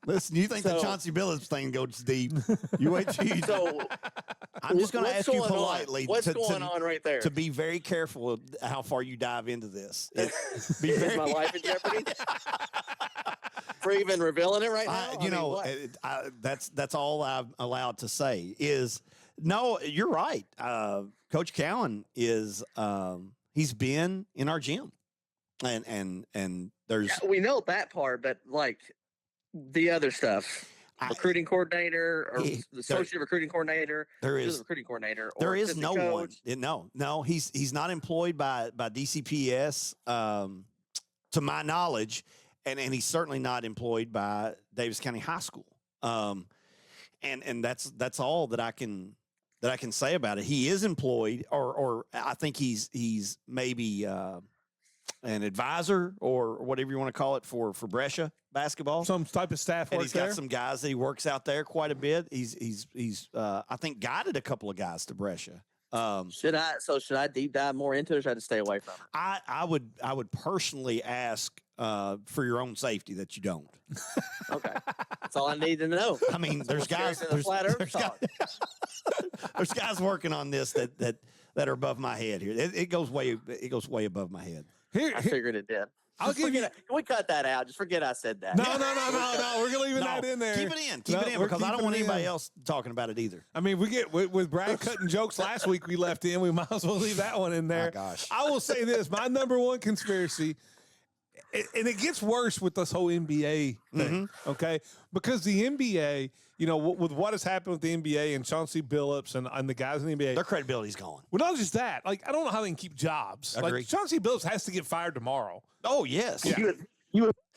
Listen, you think the So- Chauncey Billups thing goes deep. You wait till you. So I'm just going to what's ask you going on? politely What's going on right there? to be very careful of how far you dive into this. Be Is very, my life in jeopardy for even revealing it right now? you know, that's all I'm allowed to say is no, you're right. Coach Cowan is he's been in our gym, and there's we know that part, but like the other stuff, recruiting coordinator or He- the associate recruiting coordinator, there assistant is recruiting coordinator, or there is assistant no one. coach. No, he's not employed by DCPS, to my knowledge, and he's certainly not employed by Davis County High School. And that's all that I can say about it. He is employed, or I think he's maybe an advisor or whatever you want to call it for Brescia basketball. Some type of staff And work he's got there. some guys that he works out there quite a bit. He's I think guided a couple of guys to Brescia. Should I deep dive more into it, or should I just stay away from it? I would personally ask for your own safety that you don't. Okay, that's all I need to know. I mean, there's guys Seriously, the flat Earth talk. there's guys working on this that are above my head here. It goes way above my head. I figured it did. I'll give you. Can we cut that out? Just forget I said that. No. We're gonna leave that in there. Keep it in. No, Keep it in we're because I don't keeping want it anybody in. else talking about it either. I mean, we get with Brad cutting jokes last week. We left in. We might as well leave that one in there. My gosh. I will say this: my #1 conspiracy, and it gets worse with this whole NBA thing. Okay, because the NBA, with what has happened with the NBA and Chauncey Billups and the guys in the NBA, Their credibility's gone. well, not just that. Like, I don't know how they can keep jobs. Agree. Like, Chauncey Billups has to get fired tomorrow. Oh yes. Yeah.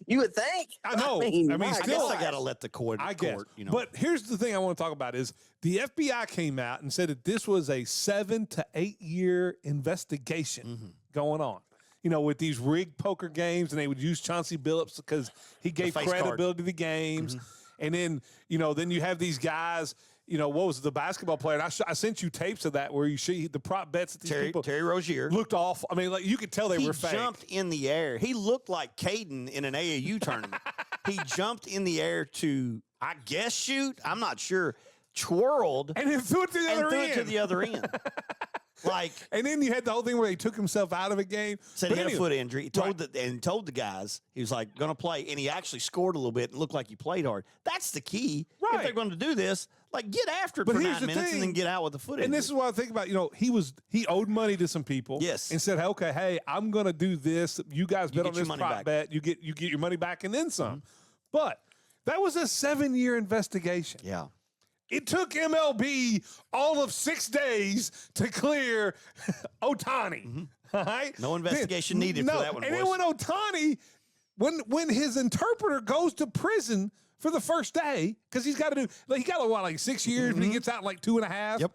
You would think. I know. I mean, my I still- guess I gosh. got to let the court. I guess. Court, But here's the thing I want to talk about is the FBI came out and said that this was a 7 to 8 year investigation going on. With these rigged poker games, and they would use Chauncey Billups because he gave face card. credibility to the games. And then, then you have these guys, what was it, the basketball player? And I sent you tapes of that where you see the prop bets that these people Terry Rozier looked off. I mean, like you could tell they he were fake. jumped in the air. He looked like Caden in an AAU tournament. He jumped in the air to, I guess, shoot. I'm not sure. Twirled And then threw it to the and other threw end. it to the other end. Like, And then you had the whole thing where he took himself out of a game. said But he had a anyway, foot injury. He told told the guys he was like going to play, and he actually scored a little bit and looked like he played hard. That's the key. If Right. they're going to do this, like get after it But for here's 9 the minutes and then thing. get out with the foot injury. And this is what I think about. He owed money to some people. Yes. And said, okay, hey, I'm gonna do this. You guys bet get on your this money prop back. bet. You get your money back and then some. But that was a 7-year investigation. yeah. It took MLB all of 6 days to clear Ohtani. All right? No investigation needed for that one, And boys. then when Ohtani, when his interpreter goes to prison for the first day, because he's got to do, he got like 6 years, but he gets out in like 2.5. Yep.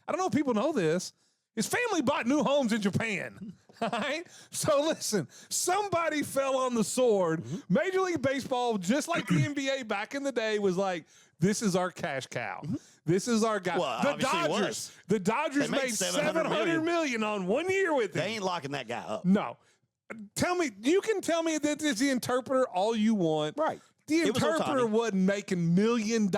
I don't know if people know this. His family bought new homes in Japan. All right? So listen, somebody fell on the sword. Major League Baseball, just like the NBA back in the day, was like, this is our cash cow. This is our guy. Well, the obviously it Dodgers. was. The Dodgers They made made $700 $700 million on 1 year with him. They ain't locking that guy up. No. You can tell me that it's the interpreter all you want. Right. The It was interpreter Ohtani. wasn't making $1 million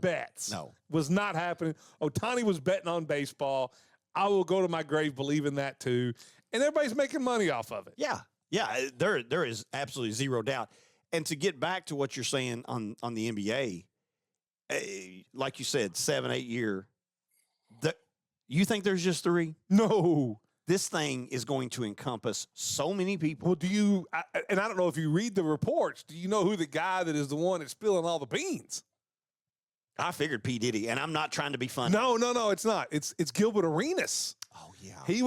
bets. No. Was not happening. Ohtani was betting on baseball. I will go to my grave believing that too. And everybody's making money off of it. Yeah. Yeah. There is absolutely zero doubt. And to get back to what you're saying on the NBA, like you said, 7-8 year. You think there's just 3? No. This thing is going to encompass so many people. Well, and I don't know if you read the reports, do you know who the guy that is the one that's spilling all the beans? I figured P. Diddy, and I'm not trying to be funny. No, it's not. It's Gilbert Arenas. Oh, yeah. He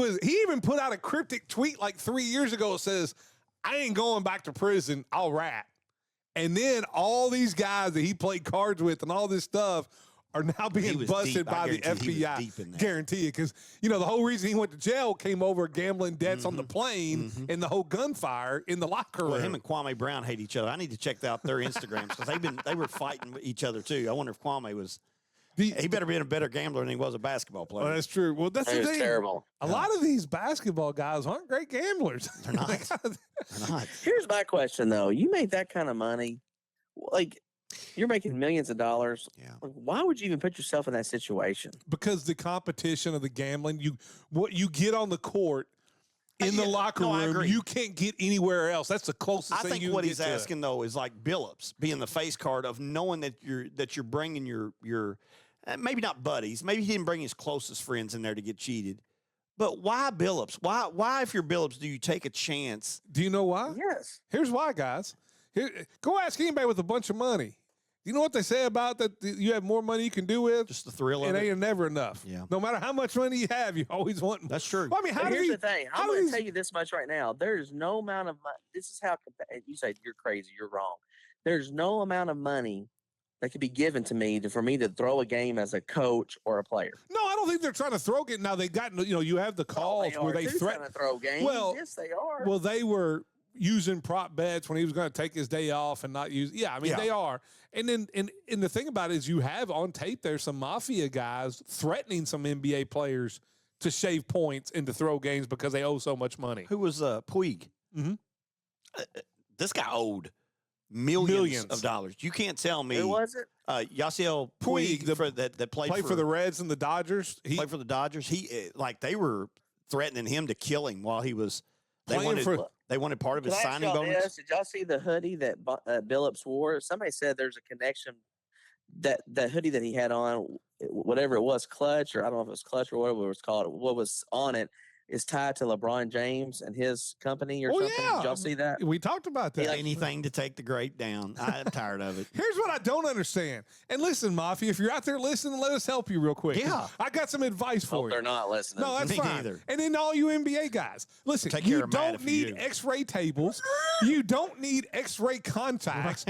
even put out a cryptic tweet like 3 years ago that says, I ain't going back to prison, I'll rat. And then all these guys that he played cards with and all this stuff are now being was busted deep. I by the guarantee he was FBI. deep in that. Guarantee it. Because, the whole reason he went to jail came over gambling debts on the plane and the whole gunfire in the locker room. Well, him and Kwame Brown hate each other. I need to check out their Instagrams because they were fighting with each other too. I wonder if Kwame was. He better be a better gambler than he was a basketball player. Well, that's true. Well, that's It the was thing. terrible. A lot of these basketball guys aren't great gamblers. They're not. They're not. Here's my question though: you made that kind of money, like you're making millions of dollars. Yeah. Like, why would you even put yourself in that situation? Because the competition of the gambling, what you get on the court in the Yeah, locker no, I room, agree. you can't get anywhere else. That's the closest I thing think you what can he's get to it. asking though is like Billups being the face card of knowing that you're bringing your maybe not buddies, maybe he didn't bring his closest friends in there to get cheated, but why Billups? Why if you're Billups do you take a chance? Do you know why? Yes. Here's why, guys. Go ask anybody with a bunch of money. You know what they say about that? You have more money you can do with. Just the thrill It of it. ain't never enough. Yeah. No matter how much money you have, you always want more. That's true. Well, I mean, But how do here's you? the thing. how I'm do going these- to tell you this much right now. There's no amount of money. This is how you say you're crazy. You're wrong. There's no amount of money that could be given to me for me to throw a game as a coach or a player. No, I don't think they're trying to throw it. Now they got you have the calls where they threaten. to throw games. Well- yes, they are. Well, they were using prop bets when he was going to take his day off and not use. Yeah, I mean Yeah. they are. And then and the thing about it is you have on tape there's some mafia guys threatening some NBA players to shave points and to throw games because they owe so much money. Who was Puig? Mhm. This guy owed millions of dollars. You can't tell me. Who was it? Yasiel Puig, Puig, that Play for the Reds and the Dodgers. He played for the Dodgers. They were threatening him to kill him while he was. They Playing wanted for- they wanted part of Can his I ask signing y'all bonus. this? Did y'all see the hoodie that Billups wore? Somebody said there's a connection that hoodie that he had on, whatever it was, Clutch, or I don't know if it was Clutch or whatever it was called. What was on it is tied to LeBron James and his company or Oh, something. yeah. Did y'all see that? we talked about that. Anything to take the great down. I'm tired of it. Here's what I don't understand. And listen, Mafia, if you're out there listening, let us help you real quick. Yeah. I got some advice for Hope you. they're not listening. No, that's Me fine. neither. And then all you NBA guys, listen, Take care you of Matt don't if need you do. X-ray tables. You don't need X-ray contacts.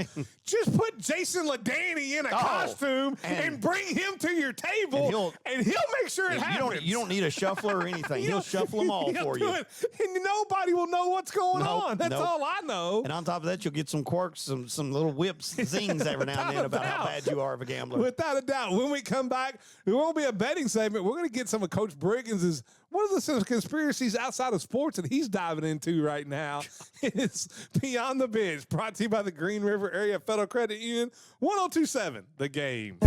Just put Jason LaDanny in a costume and bring him to your table, and he'll make sure it happens. You don't need a shuffler or anything. He'll shuffle them all He'll for do you. it, and nobody will know what's going Nope, on. That's nope. all I know. And on top of that, you'll get some quirks, some little whips, zings every now and then about how Without bad you are of a gambler. Without a doubt. When we come back, there won't be a betting segment. We're going to get some of Coach Brigance' one of the conspiracies outside of sports that he's diving into right now. It's Beyond the Bench, brought to you by the Green River Area Federal Credit Union, 1027 The Game.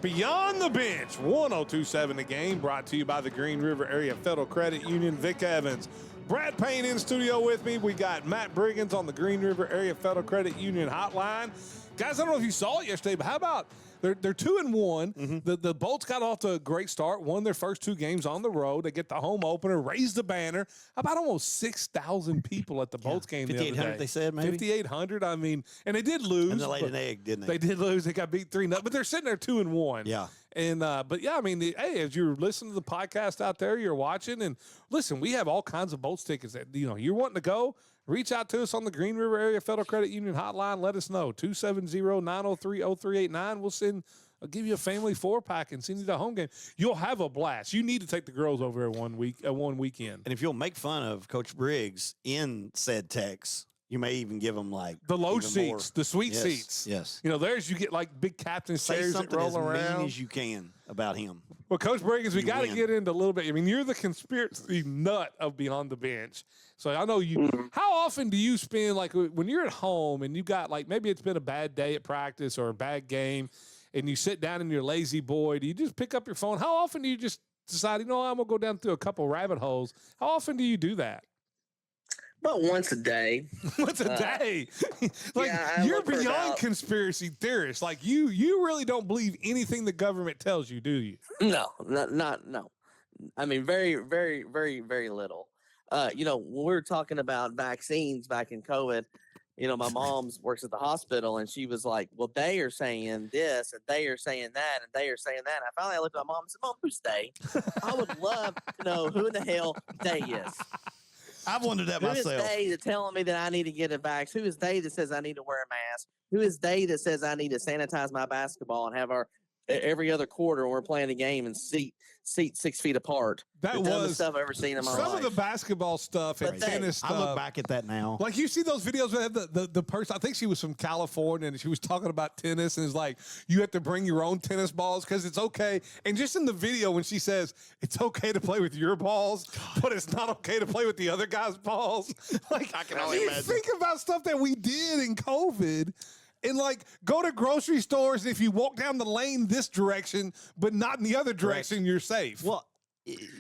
Beyond the Bench, 1027 The Game, brought to you by the Green River Area Federal Credit Union. Vic Evans, Brad Payne in studio with me. We got Matt Brigance on the Green River Area Federal Credit Union hotline. Guys, I don't know if you saw it yesterday, but how about they're 2-1. The Bolts got off to a great start, won their first 2 games on the road. They get the home opener, raise the banner. About almost 6,000 people at the Bolts game the other day. 5,800 they said, maybe? 5,800. I mean, and they did lose. And they laid an egg, didn't they? They did lose. They got beat 3-0, but they're sitting there 2-1. Yeah. And but yeah, I mean, hey, as you're listening to the podcast out there, you're watching, and listen, we have all kinds of Bolts tickets that you're wanting to go. Reach out to us on the Green River Area Federal Credit Union hotline. Let us know 270-903-0389. I'll give you a family 4-pack and send you the home game. You'll have a blast. You need to take the girls over there one weekend. And if you'll make fun of Coach Briggs in said text, you may even give them like the low even seats, more. the sweet Yes, seats. Yes. There's you get like big captain Say chairs that something roll as around. mean as you can about him. Well, Coach Brigance, we You got to win. get into a little bit. I mean, you're the conspiracy nut of Beyond the Bench. So I know you. How often do you spend, like, when you're at home and you got, like, maybe it's been a bad day at practice or a bad game, and you sit down in your lazy boy, do you just pick up your phone? How often do you just decide, I'm going to go down through a couple rabbit holes? How often do you do that? About once a day. Once a day. Like, yeah, I you're look for beyond about- conspiracy theorists. Like, you really don't believe anything the government tells you, do you? No, no. I mean, very, very, very, very little. When we were talking about vaccines back in COVID, my mom's works at the hospital, and she was like, well, they are saying this, and they are saying that, and they are saying that. And I finally looked at my mom and said, Mom, who's they? I would love to know who in the hell they is. I've wondered that Who is myself. they that telling me that I need to get a vaccine? Who is they that says I need to wear a mask? Who is they that says I need to sanitize my basketball and have our every other quarter when we're playing a game and seat 6 feet apart? That The dumbest was stuff I've ever seen in my some life. of the basketball stuff and But they- tennis stuff. I look back at that now. Like, you see those videos where the person, I think she was from California, and she was talking about tennis, and it's like, you have to bring your own tennis balls because it's okay. And just in the video when she says, it's okay to play with your balls, but it's not okay to play with the other guy's balls. Like, I can only you imagine. think about stuff that we did in COVID. And, like, go to grocery stores. If you walk down the lane this direction, but not in the other direction, you're safe. Well,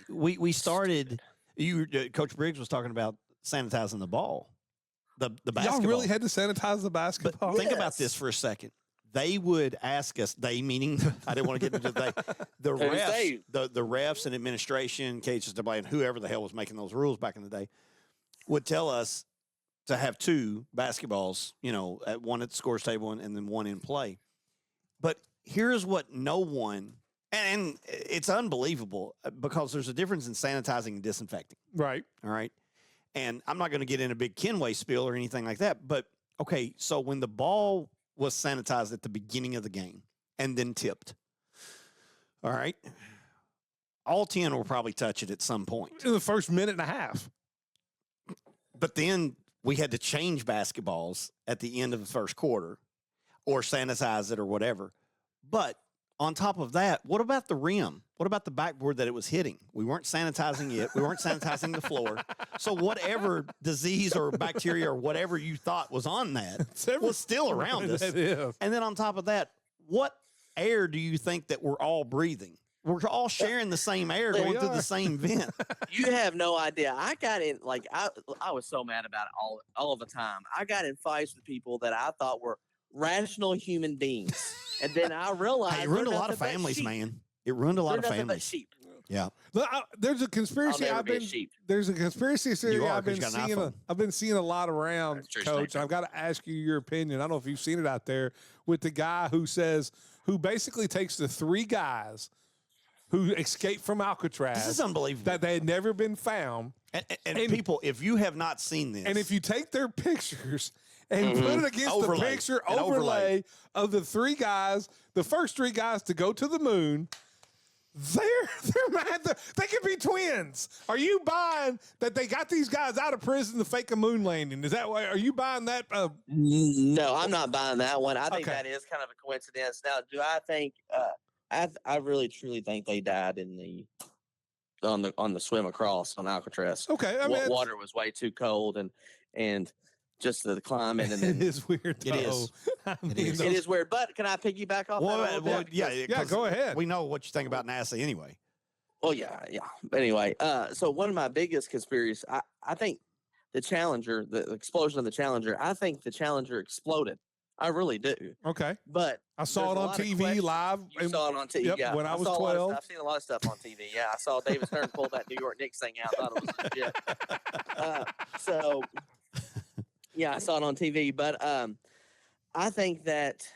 we started. Coach Briggs was talking about sanitizing the ball, the basketball. Y'all really had to sanitize the But basketball? think about this for a second. They would ask us. They meaning I didn't want to get into the Who's refs, they? the refs and administration, KHSAA, and whoever the hell was making those rules back in the day, would tell us to have 2 basketballs, at one at the scores table and then one in play. But here's what no one, and it's unbelievable because there's a difference in sanitizing and disinfecting. Right. All right. And I'm not going to get in a big Kenway spill or anything like that. But okay, so when the ball was sanitized at the beginning of the game and then tipped, all right, all 10 will probably touch it at some point. In the first minute and a half. But then we had to change basketballs at the end of the first quarter or sanitize it or whatever. But on top of that, what about the rim? What about the backboard that it was hitting? We weren't sanitizing it. We weren't sanitizing the floor. So whatever disease or bacteria or whatever you thought was on that was still around us. Yeah. And then on top of that, what air do you think that we're all breathing? We're all sharing the same air We going through are. the same vent. You have no idea. I got in I was so mad about it all of the time. I got in fights with people that I thought were rational human beings, and then I realized Hey, it ruined a they're lot of nothing but families, sheep. man. It ruined a lot They're of nothing but families. sheep. Yeah. Look, there's a I'll conspiracy never I've be a been. sheep. There's a conspiracy theory You are, I've 'cause been you got an seeing. iPhone. I've been seeing a lot around, That's true Coach. statement. I've got to ask you your opinion. I don't know if you've seen it out there with the guy who basically takes the 3 guys who escaped from Alcatraz. This is unbelievable. That they had never been found. And people, if you have not seen this, And if you take their pictures and put it against Overlay. the picture An overlay of the 3 guys, the first 3 guys to go to the moon, they're mad. They could be twins. Are you buying that they got these guys out of prison to fake a moon landing? Is that why? Are you buying that? No, I'm not buying that one. I think Okay. that is kind of a coincidence. Now, do I think? I really truly think they died in on the swim across on Alcatraz. Okay, I mean, Water was way too cold, and just the climate. And It then is weird. It is. It is. it is weird. But can I piggyback off that a little bit? Yeah, 'cause go ahead. We know what you think about NASA anyway. Well, yeah. But anyway, so one of my biggest conspiracies, I think the Challenger, the explosion of the Challenger, I think the Challenger exploded. I really do. Okay. But I saw it there's a on lot of TV questions. live. You saw it on TV. Yep, Yeah. when I was saw a lot of 12. stuff. I've seen a lot of stuff on TV. Yeah. I saw David Stern pull that New York Knicks thing out. Thought it was legit. So, yeah, I saw it on TV. But I think that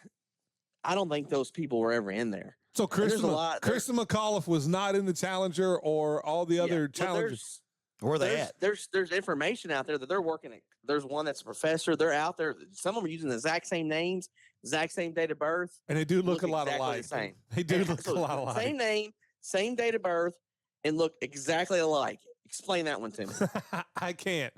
I don't think those people were ever in there. So Kristen McAuliffe was not in the Challenger or all the other Challengers. Where are they at? There's information out there that they're working at. There's one that's a professor. They're out there. Some of them are using the exact same names, exact same date of birth. And they do look a lot exactly alike. the same. They do look a lot alike. Same name, same date of birth, and look exactly alike. Explain that one to me. I can't.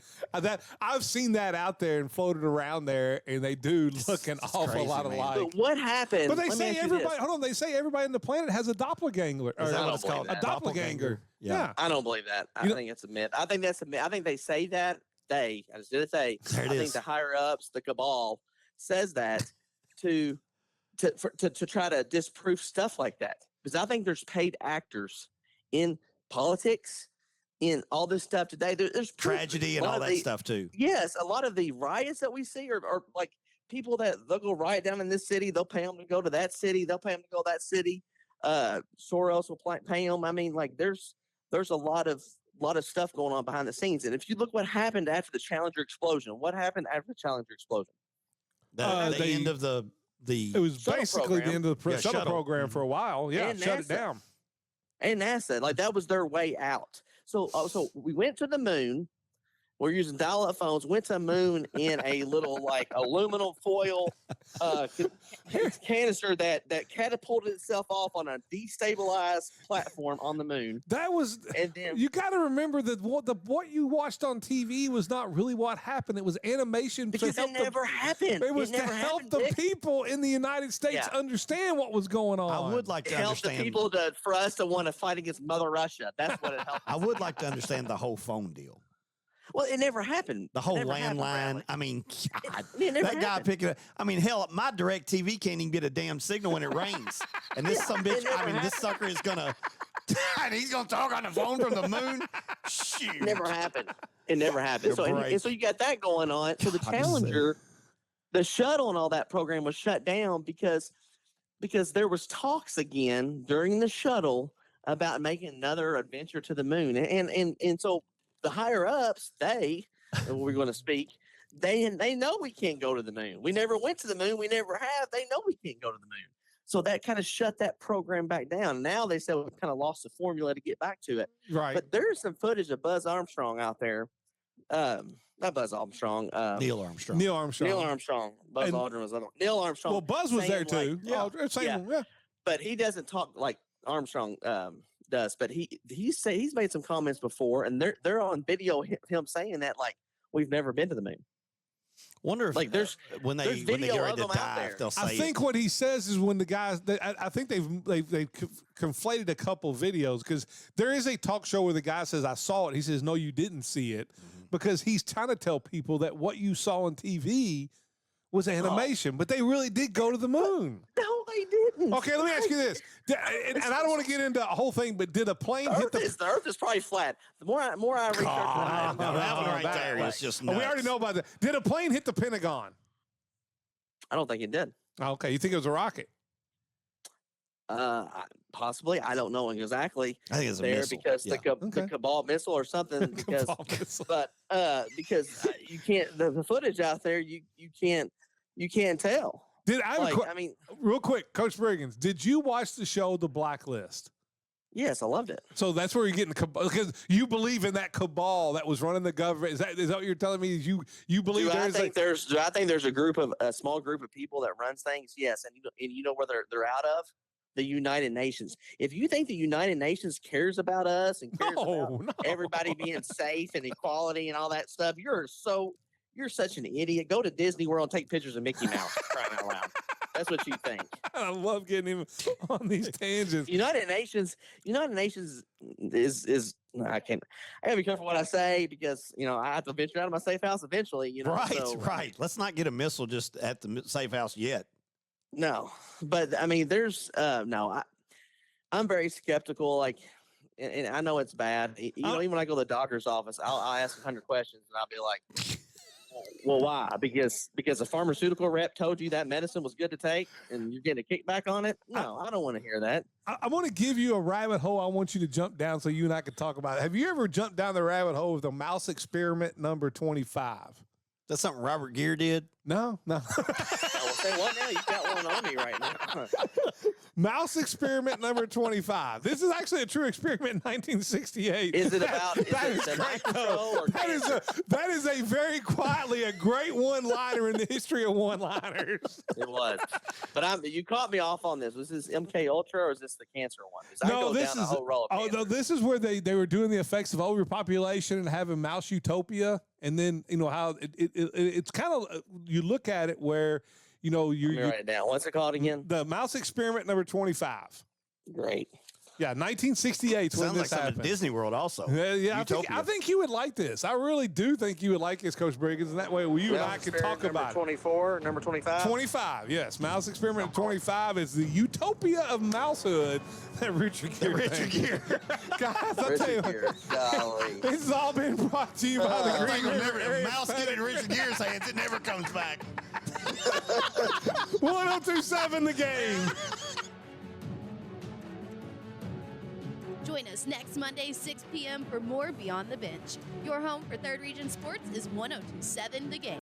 I've seen that out there and floated around there, and they do look an awful crazy, lot man. alike. But what happened? But they let me say ask you everybody. this. Hold on. They say everybody on the planet has a doppelganger. Or Is that I what it's don't called? believe a that. doppelganger. Yeah. I don't believe that. I think it's a myth. I think that's a myth. I think they say that. I just did it say. There it I is. think the higher ups, the cabal, says that to try to disprove stuff like that. Because I think there's paid actors in politics, in all this stuff today. There's proof. Tragedy and all that stuff too. Yes, a lot of the riots that we see are like people that they'll go riot down in this city. They'll pay them to go to that city. They'll pay them to go to that city. Soros will pay them. I mean, like there's a lot of stuff going on behind the scenes. And if you look what happened after the Challenger explosion, what happened after the Challenger explosion? The end of the It was shuttle basically the program. end of the shuttle shuttle. program for a while. Yeah, And shut it NASA. down. And NASA, like that was their way out. So we went to the moon. We're using dial-up phones. Went to the moon in a little like aluminum foil canister that catapulted itself off on a destabilized platform on the moon. That was. And then You got to remember that what you watched on TV was not really what happened. It was animation because to it help never happened. It was it never to help happened, the Dick. people in the United States Yeah. understand what was going on. I would like to Help the understand. people for us to want to fight against Mother Russia. That's what it helped. I would like to understand the whole phone deal. Well, it never happened. The It whole never happened, landline. Bradley. I mean, God, It never that guy happened. picking up. I mean, hell, my direct TV can't even get a damn signal when it rains. And this some bitch, it never I mean, this happened. sucker is gonna, and he's gonna talk on the phone from the moon. Shoot. It never happened. It never happened. So, You're and so you got that going on. So the Challenger, the shuttle and all that program was shut down because there was talks again during the shuttle about making another adventure to the moon. And so the higher ups, and we're going to speak, they know we can't go to the moon. We never went to the moon. We never have. They know we can't go to the moon. So that kind of shut that program back down. Now they said we kind of lost the formula to get back to it. Right. But there's some footage of Buzz Armstrong out there. Not Buzz Armstrong. Neil Armstrong. Neil Armstrong. Neil Armstrong. Buzz And- Aldrin was other. Neil Armstrong. Well, Buzz was there saying, too. like, Yeah. but he doesn't talk like Armstrong does. But he's made some comments before, and they're on video him saying that like we've never been to the moon. Wonder if Like, there's when they video get ready of to them out there. dive, they'll say I think what he says is when the guys, I think they've conflated a couple videos because there is a talk show where the guy says, I saw it. He says, no, you didn't see it because he's trying to tell people that what you saw on TV was animation, but they really did go to the moon. No, they didn't. Okay, let me ask you this. And I don't want to get into a whole thing, but did a plane hit The Earth is probably flat. The more I research, that it, one right that there way. is just Oh, we already nuts. know about that. Did a plane hit the Pentagon? I don't think it did. Okay, you think it was a rocket? Possibly. I don't know exactly. I think it's a there missile. because Yeah. the Okay. cabal missile or something. Because Cabal missile. but because you can't the footage out there you can't tell. Did I have a Like, que- I mean, real quick, Coach Brigance, did you watch the show The Blacklist? yes, I loved it. So that's where you're getting because you believe in that cabal that was running the government. Is that what you're telling me? Is you believe Do I there's think there's a small group of people that runs things? Yes, and you know where they're out of? The United Nations. If you think the United Nations cares about us and cares about no. everybody being safe and equality and all that stuff, you're such an idiot. Go to Disney World and take pictures of Mickey Mouse. Crying out loud. That's what you think. I love getting him on these tangents. United Nations is I can't. I gotta be careful what I say because I have to venture out of my safe house eventually. Right, so, right. Let's not get a missile just at the safe house yet. No, but I mean, there's no. I'm very skeptical. Like, and I know it's bad. Even when I go to the doctor's office, I'll ask 100 questions and I'll be like, well, why? Because a pharmaceutical rep told you that medicine was good to take and you're getting a kickback on it? No, I don't want to hear that. I want to give you a rabbit hole I want you to jump down so you and I can talk about it. Have you ever jumped down the rabbit hole of the mouse experiment number 25? That's something Robert Gere did? No. I will say what now? You got one on me right now. Mouse experiment number 25. This is actually a true experiment in 1968. Is it about That is is it the great, night though. patrol or That is a very quietly a great one-liner in the history of one-liners. It was, but you caught me off on this. Was this MK Ultra or is this the cancer one? 'Cause I go this down a is whole row of no, cancers. this is where they were doing the effects of overpopulation and having mouse utopia, and then how it's kind of you look at it where Let me write it down. What's it called again? the mouse experiment number 25. Great. Yeah, 1968 is when Sounds like this something happened. at Disney World also. Yeah, I Utopia. think you would like this. I really do think you would like this, Coach Brigance, and that way you and I Mouse can talk experiment about number 24, number 25. 25, yes. Mouse experiment 25 is the utopia of mousehood that Richard Gere. Guys, I'll tell you, Richard Gere. Golly. this has all been brought to you by the I Green think River if Area a mouse get in Richard Gere's hands, it never comes back. 1027 The Game. Join us next Monday, 6 p.m. for more Beyond the Bench. Your home for Third Region Sports is 1027 The Game.